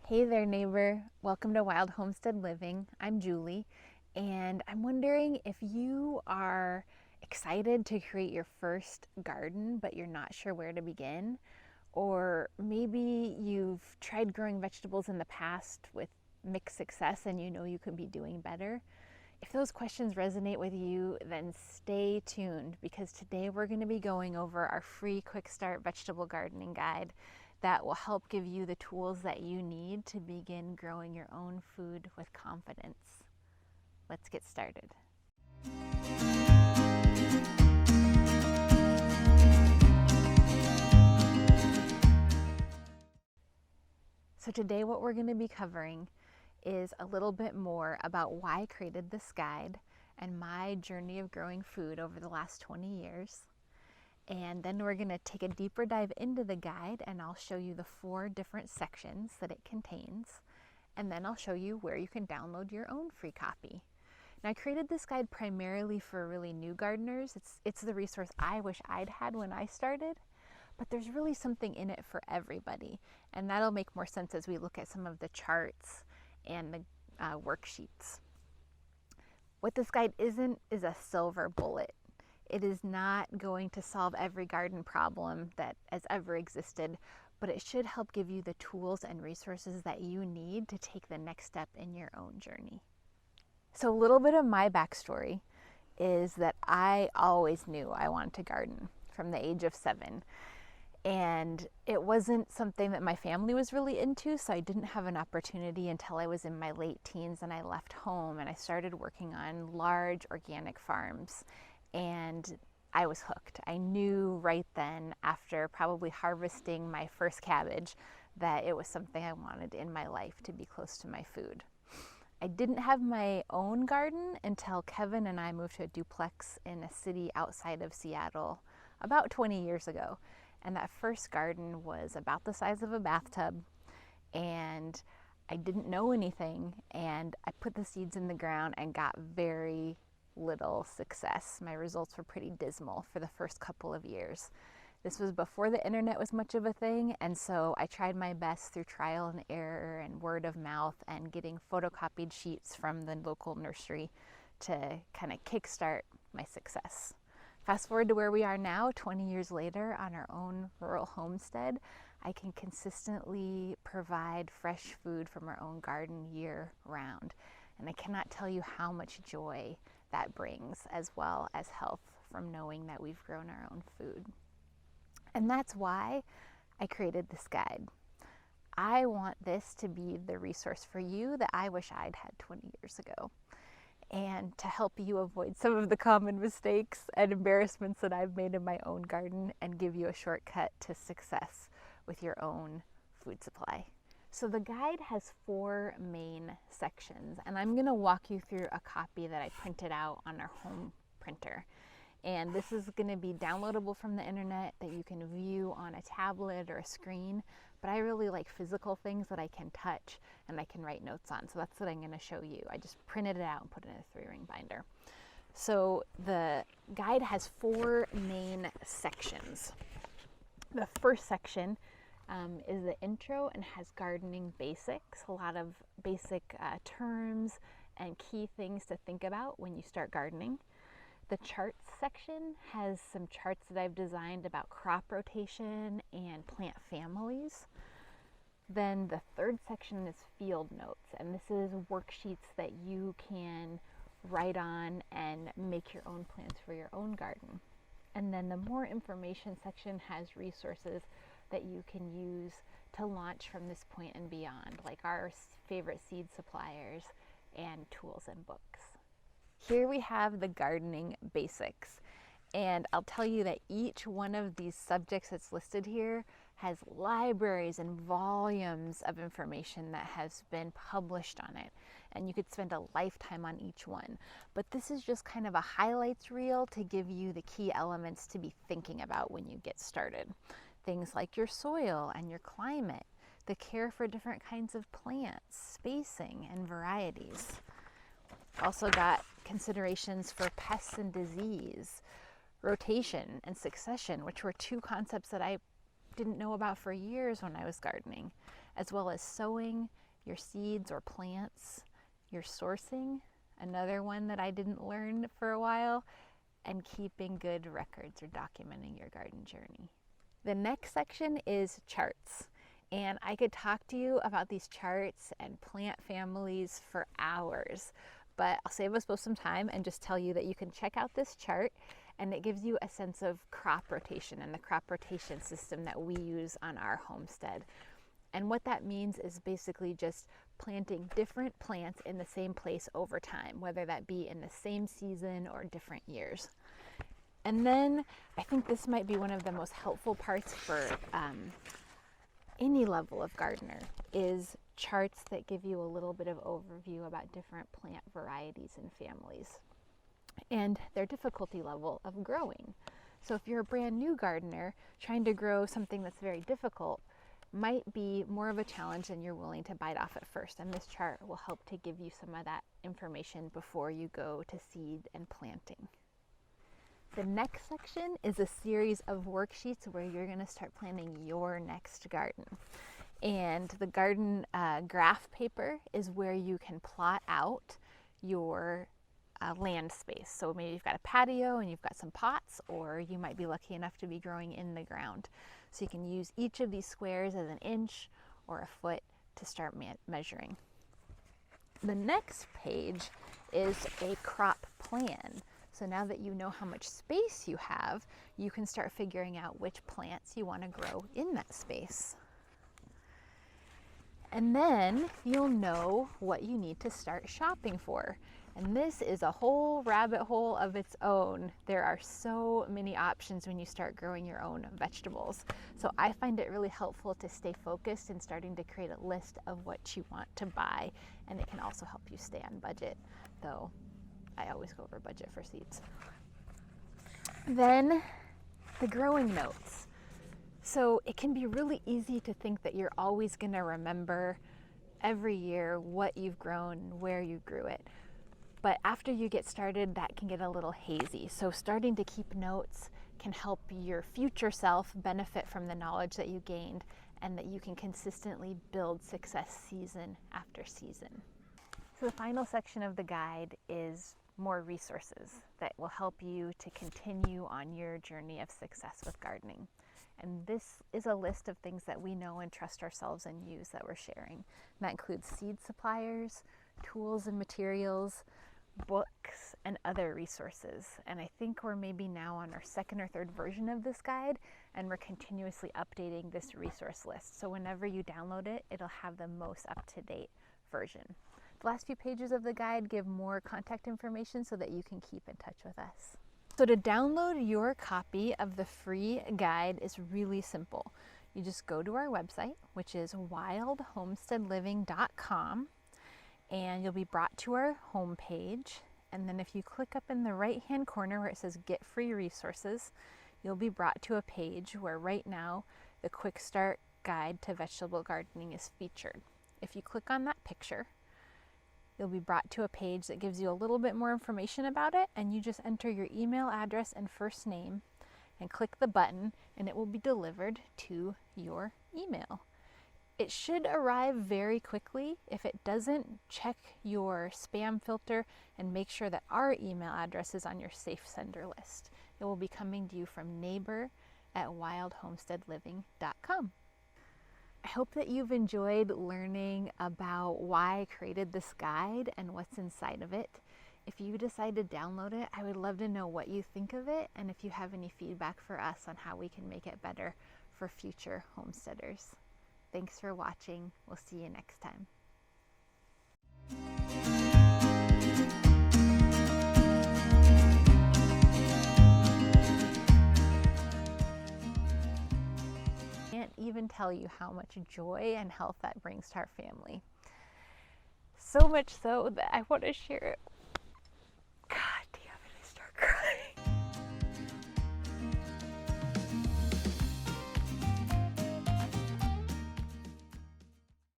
Hey there, neighbor. Welcome to Wild Homestead Living. I'm Julie, and I'm wondering if you are excited to create your first garden, but you're not sure where to begin. Or maybe you've tried growing vegetables in the past with mixed success and you know you could be doing better. If those questions resonate with you, then stay tuned because today we're going to be going over our free Quick Start Vegetable Gardening Guide that will help give you the tools that you need to begin growing your own food with confidence. Let's get started. So today what we're going to be covering is a little bit more about why I created this guide and my journey of growing food over the last 20 years. And then we're going to take a deeper dive into the guide and I'll show you the 4 different sections that it contains. And then I'll show you where you can download your own free copy. Now I created this guide primarily for really new gardeners. It's the resource I wish I'd had when I started, but there's really something in it for everybody. And that'll make more sense as we look at some of the charts and the worksheets. What this guide isn't is a silver bullet. It is not going to solve every garden problem that has ever existed, but it should help give you the tools and resources that you need to take the next step in your own journey. So a little bit of my backstory is that I always knew I wanted to garden from the age of 7. And it wasn't something that my family was really into, so I didn't have an opportunity until I was in my late teens and I left home and I started working on large organic farms. And I was hooked. I knew right then, after probably harvesting my first cabbage, that it was something I wanted in my life, to be close to my food. I didn't have my own garden until Kevin and I moved to a duplex in a city outside of Seattle about 20 years ago. And that first garden was about the size of a bathtub, and I didn't know anything, and I put the seeds in the ground and got very little success. My results were pretty dismal for the first couple of years. This was before the internet was much of a thing, and so I tried my best through trial and error and word of mouth and getting photocopied sheets from the local nursery to kind of kickstart my success. Fast forward to where we are now, 20 years later, on our own rural homestead, I can consistently provide fresh food from our own garden year round. And I cannot tell you how much joy that brings, as well as health from knowing that we've grown our own food. And that's why I created this guide. I want this to be the resource for you that I wish I'd had 20 years ago, and to help you avoid some of the common mistakes and embarrassments that I've made in my own garden and give you a shortcut to success with your own food supply. So the guide has 4 main sections, and I'm going to walk you through a copy that I printed out on our home printer. And this is going to be downloadable from the internet that you can view on a tablet or a screen, but I really like physical things that I can touch and I can write notes on. So that's what I'm going to show you. I just printed it out and put it in a 3-ring binder. So the guide has 4 main sections. The first section is the intro and has gardening basics, a lot of basic terms and key things to think about when you start gardening. The charts section has some charts that I've designed about crop rotation and plant families. Then the third section is field notes, and this is worksheets that you can write on and make your own plans for your own garden. And then the more information section has resources that you can use to launch from this point and beyond, like our favorite seed suppliers and tools and books. Here we have the gardening basics, and I'll tell you that each one of these subjects that's listed here has libraries and volumes of information that has been published on it, and you could spend a lifetime on each one. But this is just kind of a highlights reel to give you the key elements to be thinking about when you get started. Things like your soil and your climate, the care for different kinds of plants, spacing and varieties. Also got considerations for pests and disease, rotation and succession, which were 2 concepts that I didn't know about for years when I was gardening. as well as sowing your seeds or plants, your sourcing, another one that I didn't learn for a while, and keeping good records or documenting your garden journey. The next section is charts. And I could talk to you about these charts and plant families for hours, but I'll save us both some time and just tell you that you can check out this chart, and it gives you a sense of crop rotation and the crop rotation system that we use on our homestead. And what that means is basically just planting different plants in the same place over time, whether that be in the same season or different years. And then I think this might be one of the most helpful parts for any level of gardener, is charts that give you a little bit of overview about different plant varieties and families and their difficulty level of growing. So if you're a brand new gardener, trying to grow something that's very difficult might be more of a challenge than you're willing to bite off at first, and this chart will help to give you some of that information before you go to seed and planting. The next section is a series of worksheets where you're going to start planning your next garden. And the garden graph paper is where you can plot out your land space. So maybe you've got a patio and you've got some pots, or you might be lucky enough to be growing in the ground. So you can use each of these squares as an inch or a foot to start measuring. The next page is a crop plan. So now that you know how much space you have, you can start figuring out which plants you want to grow in that space. And then you'll know what you need to start shopping for. And this is a whole rabbit hole of its own. There are so many options when you start growing your own vegetables. So I find it really helpful to stay focused and starting to create a list of what you want to buy. And it can also help you stay on budget, though I always go over budget for seeds. Then the growing notes. So it can be really easy to think that you're always going to remember every year what you've grown, where you grew it. But after you get started, that can get a little hazy. So starting to keep notes can help your future self benefit from the knowledge that you gained, and that you can consistently build success season after season. So the final section of the guide is more resources that will help you to continue on your journey of success with gardening. And this is a list of things that we know and trust ourselves and use that we're sharing. And that includes seed suppliers, tools and materials, books, and other resources. And I think we're maybe now on our second or third version of this guide, and we're continuously updating this resource list. So whenever you download it, it'll have the most up-to-date version. The last few pages of the guide give more contact information so that you can keep in touch with us. So to download your copy of the free guide is really simple. You just go to our website, which is wildhomesteadliving.com, and you'll be brought to our home page. And then if you click up in the right-hand corner where it says Get Free Resources, you'll be brought to a page where right now the Quick Start Guide to Vegetable Gardening is featured. If you click on that picture, you'll be brought to a page that gives you a little bit more information about it, and you just enter your email address and first name and click the button, and it will be delivered to your email. It should arrive very quickly. If it doesn't, check your spam filter and make sure that our email address is on your safe sender list. It will be coming to you from neighbor@wildhomesteadliving.com. I hope that you've enjoyed learning about why I created this guide and what's inside of it. If you decide to download it, I would love to know what you think of it, and if you have any feedback for us on how we can make it better for future homesteaders. Thanks for watching. We'll see you next time. Can't even tell you how much joy and health that brings to our family. So much so that I want to share it